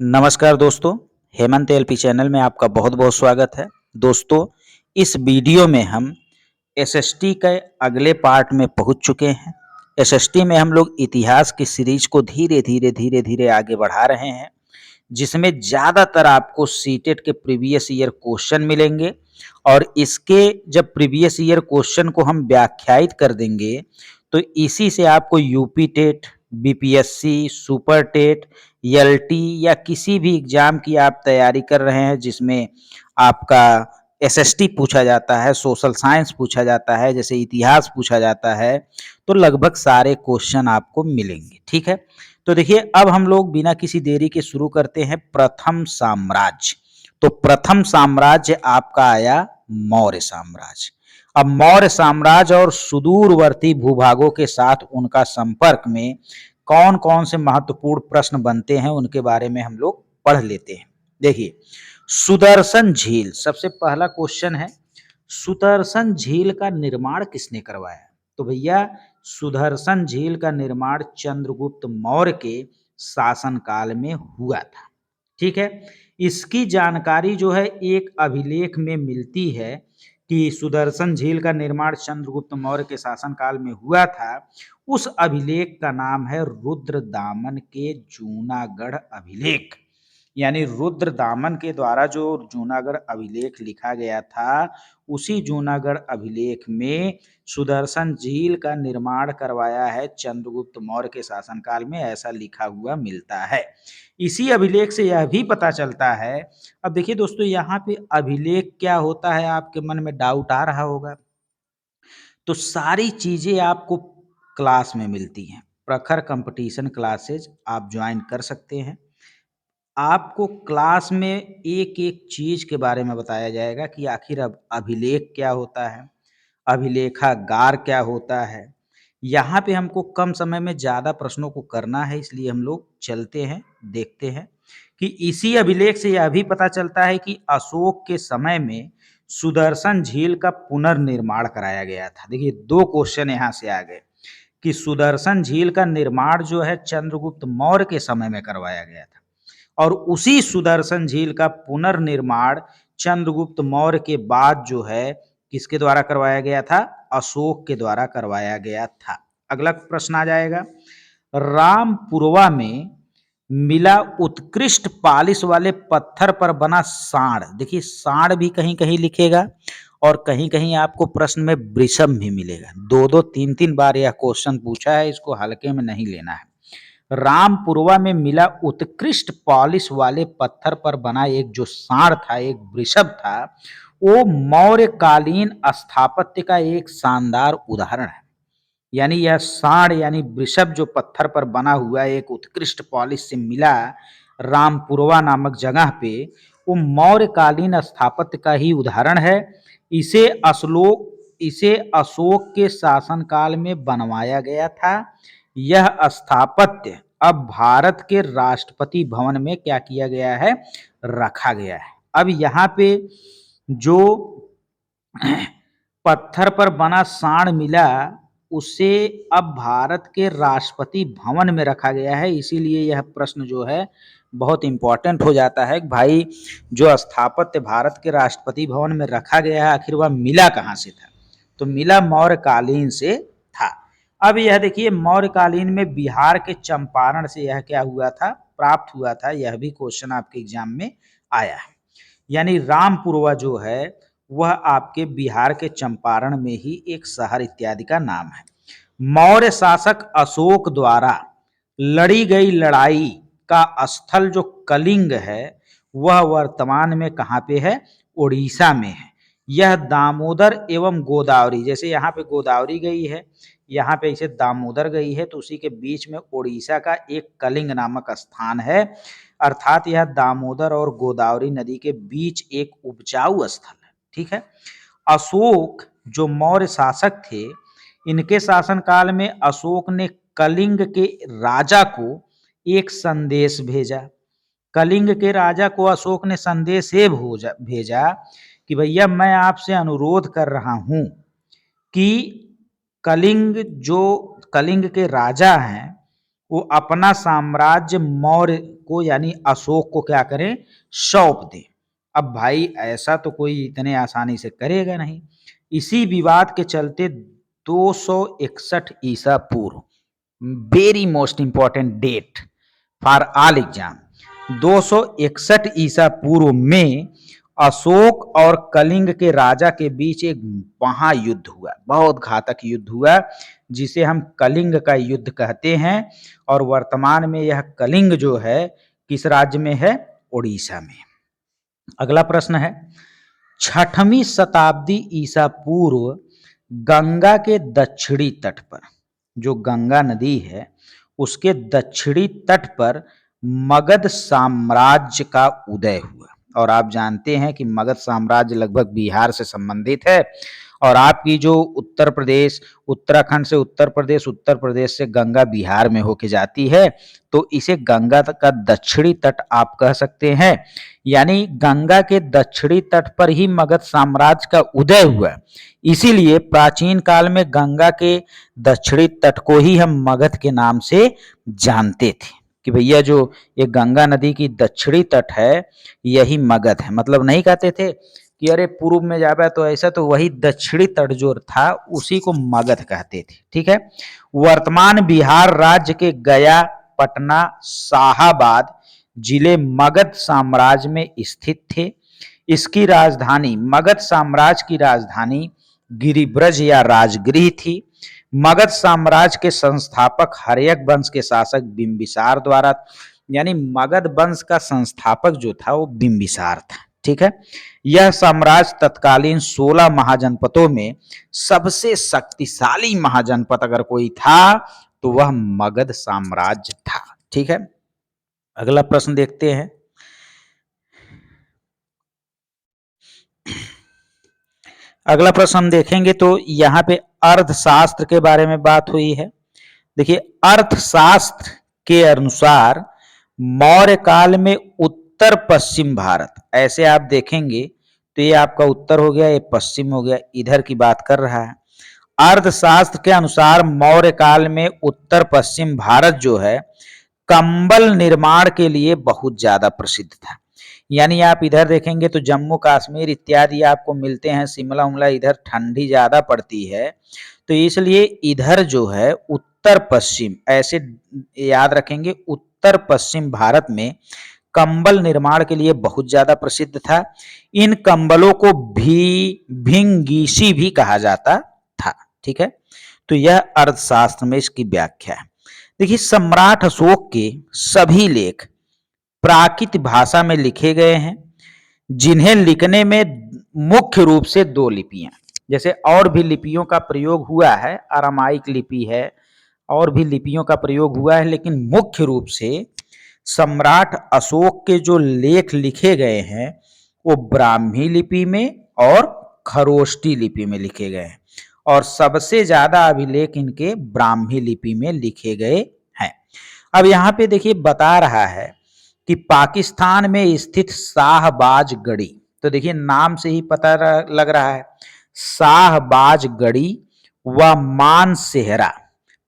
नमस्कार दोस्तों, Hemant LP channel में आपका बहुत-बहुत स्वागत है। दोस्तों, इस वीडियो में हम एसएसटी के अगले पार्ट में पहुँच चुके हैं। एसएसटी में हम लोग इतिहास की सीरीज को धीरे-धीरे आगे बढ़ा रहे हैं, जिसमें ज़्यादातर आपको सीटेट के प्रीवियस ईयर क्वेश्चन मिलेंगे और इसके जब प्रीवियस ईयर क्वेश्चन को हम व्याख्यायित कर देंगे, तो इसी से आपको UP TET, BPSC, super TET, LT या किसी भी एग्जाम की आप तैयारी कर रहे हैं जिसमें आपका एसएसटी पूछा जाता है, सोशल साइंस पूछा जाता है, जैसे इतिहास पूछा जाता है, तो लगभग सारे क्वेश्चन आपको मिलेंगे। ठीक है? तो देखिए, अब हम लोग बिना किसी देरी के शुरू करते हैं प्रथम साम्राज्य। तो प्रथम साम्राज्य आपका आया मौर्य साम्राज्य। अब मौर्य साम्राज्य और सुदूरवर्ती भूभागों के साथ उनका संपर्क में कौन-कौन से महत्वपूर्ण प्रश्न बनते हैं उनके बारे में हम लोग पढ़ लेते हैं। देखिए, सुदर्शन झील सबसे पहला क्वेश्चन है, सुदर्शन झील का निर्माण किसने करवाया? तो भैया सुदर्शन झील का निर्माण चंद्रगुप्त मौर्य के शासनकाल में हुआ था। ठीक है? इसकी जानकारी जो है एक अभिलेख में मिलती है कि सुदर्शन झील का निर्माण चंद्रगुप्त मौर्य के शासनकाल में हुआ था। उस अभिलेख का नाम है रुद्रदामन के जूनागढ़ अभिलेख। यानी रुद्रदामन के द्वारा जो जूनागढ़ अभिलेख लिखा गया था, उसी जूनागढ़ अभिलेख में सुदर्शन झील का निर्माण करवाया है चंद्रगुप्त मौर्य के शासनकाल में, ऐसा लिखा हुआ मिलता है। इसी अभिलेख से यह भी पता चलता है। अब देखिए दोस्तों, यहाँ पे अभिलेख क्या होता है आपके मन में डाउट आ रहा होगा। तो सारी चीज़ें आपको क्लास में मिलती हैं। प्रखर कंपटीशन क्लासेज आप ज्वाइन कर सकते हैं। आपको क्लास में एक-एक चीज़ के बारे में बताया जाएगा कि आखिर अब अभिलेख क्या होता है, अभिलेखागार क्या होता है। यहाँ पे हमको कम समय में ज़्यादा प्रश्नों को करना है, इसलिए हम लोग चलते हैं, देखते हैं कि इसी अभिलेख से यह भी पता चलता है कि अशोक के समय में सुदर्शन झील का पुनर्निर्माण कराया गया था। देखिए 2 क्वेश्चन यहाँ से आ गए कि सुदर्शन झील का निर्माण जो है चंद्रगुप्त मौर्य के समय में करवाया गया था और उसी सुदर्शन झील का पुनर्निर्माण चंद्रगुप्त मौर्य के बाद जो है किसके द्वारा करवाया गया था? अशोक के द्वारा करवाया गया था। अगला प्रश्न आ जाएगा, रामपुरवा में मिला उत्कृष्ट पालिश वाले पत्थर पर बना सांड। देखिए सांड भी कहीं-कहीं लिखेगा और कहीं-कहीं आपको प्रश्न में वृषभ भी मिलेगा। 2-2 3-3 बार यह क्वेश्चन पूछा है, इसको हल्के में नहीं लेना है। रामपुरवा में मिला उत्कृष्ट पॉलिश वाले पत्थर पर बना एक जो सांड था, एक वृषभ था, वो मौर्यकालीन स्थापत्य का एक शानदार उदाहरण है। यानी यह सांड यानी वृषभ जो पत्थर पर बना हुआ एक उत्कृष्ट पॉलिश से मिला रामपुरवा नामक जगह पे, वो मौर्यकालीन स्थापत्य का ही उदाहरण है। इसे इसे अशोक के शासनकाल में बनवाया गया था। यह स्थापत्य अब भारत के राष्ट्रपति भवन में क्या किया गया है? रखा गया है। अब यहाँ पे जो पत्थर पर बना सांड मिला, उसे अब भारत के राष्ट्रपति भवन में रखा गया है। इसीलिए यह प्रश्न जो है बहुत इम्पोर्टेंट हो जाता है कि भाई जो स्थापत्य भारत के राष्ट्रपति भवन में रखा गया है, आखिर वह मिला कहाँ से था? तो मिला मौर्यकालीन से था। अब यह देखिए मौर्यकालीन में बिहार के चंपारण से यह क्या हुआ था? प्राप्त हुआ था। यह भी क्वेश्चन आपके एग्जाम में आया है। यानी रामपुरवा जो है वह आपके बिहार के चंपारण में ही एक शहर इत्यादि का नाम है। मौर्य शासक अशोक द्वारा लड़ी गई लड़ाई का स्थल जो कलिंग है, वह वर्तमान में कहाँ पे है? उड़ीसा में है। यह दामोदर एवं गोदावरी, जैसे यहाँ पे गोदावरी गई है, यहाँ पे इसे दामोदर गई है, तो उसी के बीच में उड़ीसा का एक कलिंग नामक स्थान है। अर्थात यह दामोदर और गोदावरी नदी के बीच एक उपजाऊ स्थल है। ठीक है? अशोक जो मौर्य शासक थे, इनके शासनकाल में अशोक ने कलिंग के राजा को एक संदेश भेजा। कलिंग के राजा को अशोक ने संदेश ये भेजा कि भैया मैं आपसे अनुरोध कर रहा हूं कि कलिंग जो कलिंग के राजा हैं, वो अपना साम्राज्य मौर्य को यानी अशोक को क्या करें, सौंप दे। अब भाई ऐसा तो कोई इतने आसानी से करेगा नहीं। इसी विवाद के चलते 261 ईसा पूर्व, very most important date for all exam, 261 ईसा पूर्व में अशोक और कलिंग के राजा के बीच एक महायुद्ध हुआ, बहुत घातक युद्ध हुआ, जिसे हम कलिंग का युद्ध कहते हैं। और वर्तमान में यह कलिंग जो है किस राज्य में है, उड़ीसा में। अगला प्रश्न है, 6वीं शताब्दी ईसा पूर्व गंगा के दक्षिणी तट पर, जो गंगा नदी है उसके दक्षिणी तट पर मगध साम्राज्य का उदय हुआ। और आप जानते हैं कि मगध साम्राज्य लगभग बिहार से संबंधित है। और आपकी जो उत्तर प्रदेश, उत्तराखंड से उत्तर प्रदेश, उत्तर प्रदेश से गंगा बिहार में होके जाती है, तो इसे गंगा का दक्षिणी तट आप कह सकते हैं। यानी गंगा के दक्षिणी तट पर ही मगध साम्राज्य का उदय हुआ। इसीलिए प्राचीन काल में गंगा के दक्षिणी तट को ही हम मगध के नाम से जानते थे कि भैया जो ये गंगा नदी की दक्षिणी तट है यही मगध है। मतलब नहीं कहते थे कि अरे पूर्व में जावे तो ऐसा, तो वही दक्षिणी तट जो था उसी को मगध कहते थे। ठीक है। वर्तमान बिहार राज्य के गया, पटना, शाहाबाद जिले मगध साम्राज्य में स्थित थे। इसकी राजधानी, मगध साम्राज्य की राजधानी गिरिब्रज या राजगृह थी। मगध साम्राज्य के संस्थापक हर्यक वंश के शासक बिंबिसार द्वारा, यानी मगध वंश का संस्थापक जो था वो बिंबिसार था। ठीक है। यह साम्राज्य तत्कालीन 16 महाजनपदों में सबसे शक्तिशाली महाजनपद अगर कोई था तो वह मगध साम्राज्य था। ठीक है। अगला प्रश्न देखते हैं। अगला प्रश्न हम देखेंगे तो यहाँ पे अर्थशास्त्र के बारे में बात हुई है। देखिए, अर्थशास्त्र के अनुसार मौर्य काल में उत्तर पश्चिम भारत, ऐसे आप देखेंगे तो ये आपका उत्तर हो गया, ये पश्चिम हो गया, इधर की बात कर रहा है। अर्थशास्त्र के अनुसार मौर्य काल में उत्तर पश्चिम भारत जो है कंबल निर्माण के लिए बहुत ज्यादा प्रसिद्ध था। यानी आप इधर देखेंगे तो जम्मू कश्मीर इत्यादि आपको मिलते हैं, शिमला उमला, इधर ठंडी ज्यादा पड़ती है, तो इसलिए इधर जो है उत्तर पश्चिम, ऐसे याद रखेंगे, उत्तर पश्चिम भारत में कंबल निर्माण के लिए बहुत ज्यादा प्रसिद्ध था। इन कंबलों को भिंगीसी भी कहा जाता था। ठीक है। तो यह अर्थशास्त्र में इसकी व्याख्या है। देखिए, सम्राट अशोक के सभी लेख प्राकृत भाषा में लिखे गए हैं, जिन्हें लिखने में मुख्य रूप से 2 लिपियां, जैसे और भी लिपियों का प्रयोग हुआ है, अरामाइक लिपि है, और भी लिपियों का प्रयोग हुआ है, लेकिन मुख्य रूप से सम्राट अशोक के जो लेख लिखे गए हैं वो ब्राह्मी लिपि में और खरोष्टी लिपि में लिखे गए हैं। और सबसे ज्यादा अभिलेख इनके ब्राह्मी लिपि में लिखे गए हैं। अब यहाँ पे देखिए बता रहा है कि पाकिस्तान में स्थित शाहबाज गढ़ी, तो देखिए नाम से ही पता लग रहा है, शाहबाज गढ़ी व मानसेहरा,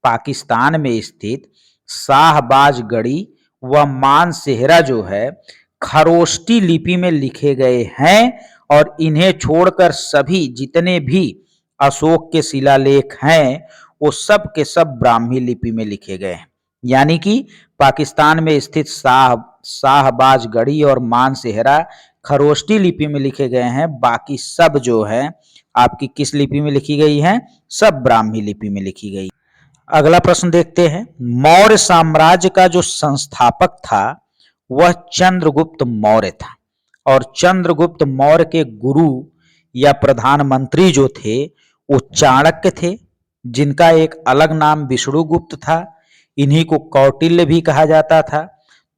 पाकिस्तान में स्थित शाहबाज गढ़ी व मानसेहरा जो है खरोष्टी लिपि में लिखे गए हैं। और इन्हें छोड़कर सभी जितने भी अशोक के शिलालेख हैं वो सब के सब ब्राह्मी लिपि में लिखे गए हैं। यानी कि पाकिस्तान में स्थित शाहबाज गढ़ी और मानसेहरा खरोष्टी लिपि में लिखे गए हैं, बाकी सब जो है आपकी किस लिपि में लिखी गई है, सब ब्राह्मी लिपि में लिखी गई। अगला प्रश्न देखते हैं। मौर्य साम्राज्य का जो संस्थापक था वह चंद्रगुप्त मौर्य था। और चंद्रगुप्त मौर्य के गुरु या प्रधानमंत्री जो थे वो चाणक्य थे, जिनका एक अलग नाम विष्णुगुप्त था। इन्हीं को कौटिल्य भी कहा जाता था।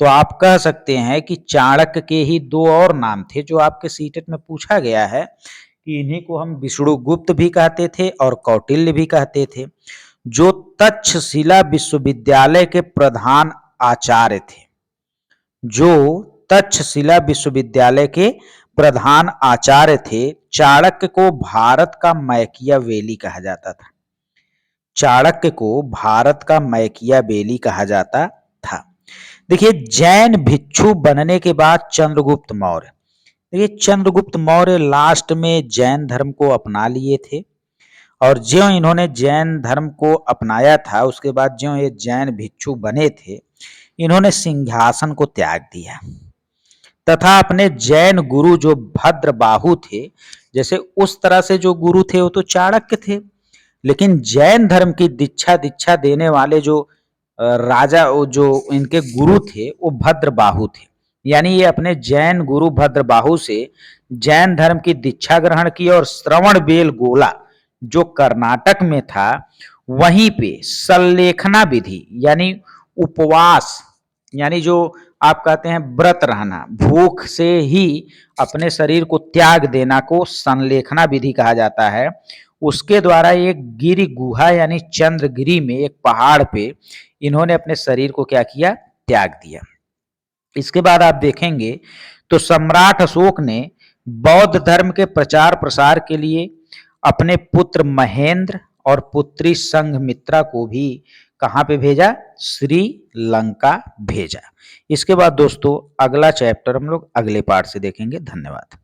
तो आप कह सकते हैं कि चाणक्य के ही 2 और नाम थे जो आपके सीटेट में पूछा गया है, कि इन्हीं को हम विष्णुगुप्त भी कहते थे और कौटिल्य भी कहते थे, जो तक्षशिला विश्वविद्यालय के प्रधान आचार्य थे, जो तक्षशिला विश्वविद्यालय के प्रधान आचार्य थे। चाणक्य को भारत का मैकियावेली कहा जाता था। चाणक्य को भारत का मैकियावेली कहा जाता था। देखिए, जैन भिक्षु बनने के बाद चंद्रगुप्त मौर्य, देखिए चंद्रगुप्त मौर्य लास्ट में जैन धर्म को अपना लिए थे और ज्यों इन्होंने जैन धर्म को अपनाया था, उसके बाद ज्यों ये जैन भिक्षु बने थे, इन्होंने सिंहासन को त्याग दिया तथा अपने जैन गुरु जो भद्रबाहु थे, जैसे उस तरह से जो गुरु थे वो तो चाणक्य थे, लेकिन जैन धर्म की दीक्षा दीक्षा देने वाले जो राजा, वो जो इनके गुरु थे वो भद्रबाहु थे। यानी ये अपने जैन गुरु भद्रबाहु से जैन धर्म की दीक्षा ग्रहण की और श्रवण बेलगोला जो कर्नाटक में था, वहीं पे सल्लेखना विधि यानी उपवास, यानी जो आप कहते हैं व्रत रहना, भूख से ही अपने शरीर को त्याग देना को संलेखना विधि कहा जाता है। उसके द्वारा एक गिरि गुहा यानी चंद्रगिरी में एक पहाड़ पे इन्होंने अपने शरीर को क्या किया, त्याग दिया। इसके बाद आप देखेंगे तो सम्राट अशोक ने बौद्ध धर्म के प्रचार प्रसार के लिए अपने पुत्र महेंद्र और पुत्री संघमित्रा को भी कहाँ पे भेजा, श्रीलंका भेजा। इसके बाद दोस्तों अगला चैप्टर हम लोग अगले पार्ट से देखेंगे। धन्यवाद।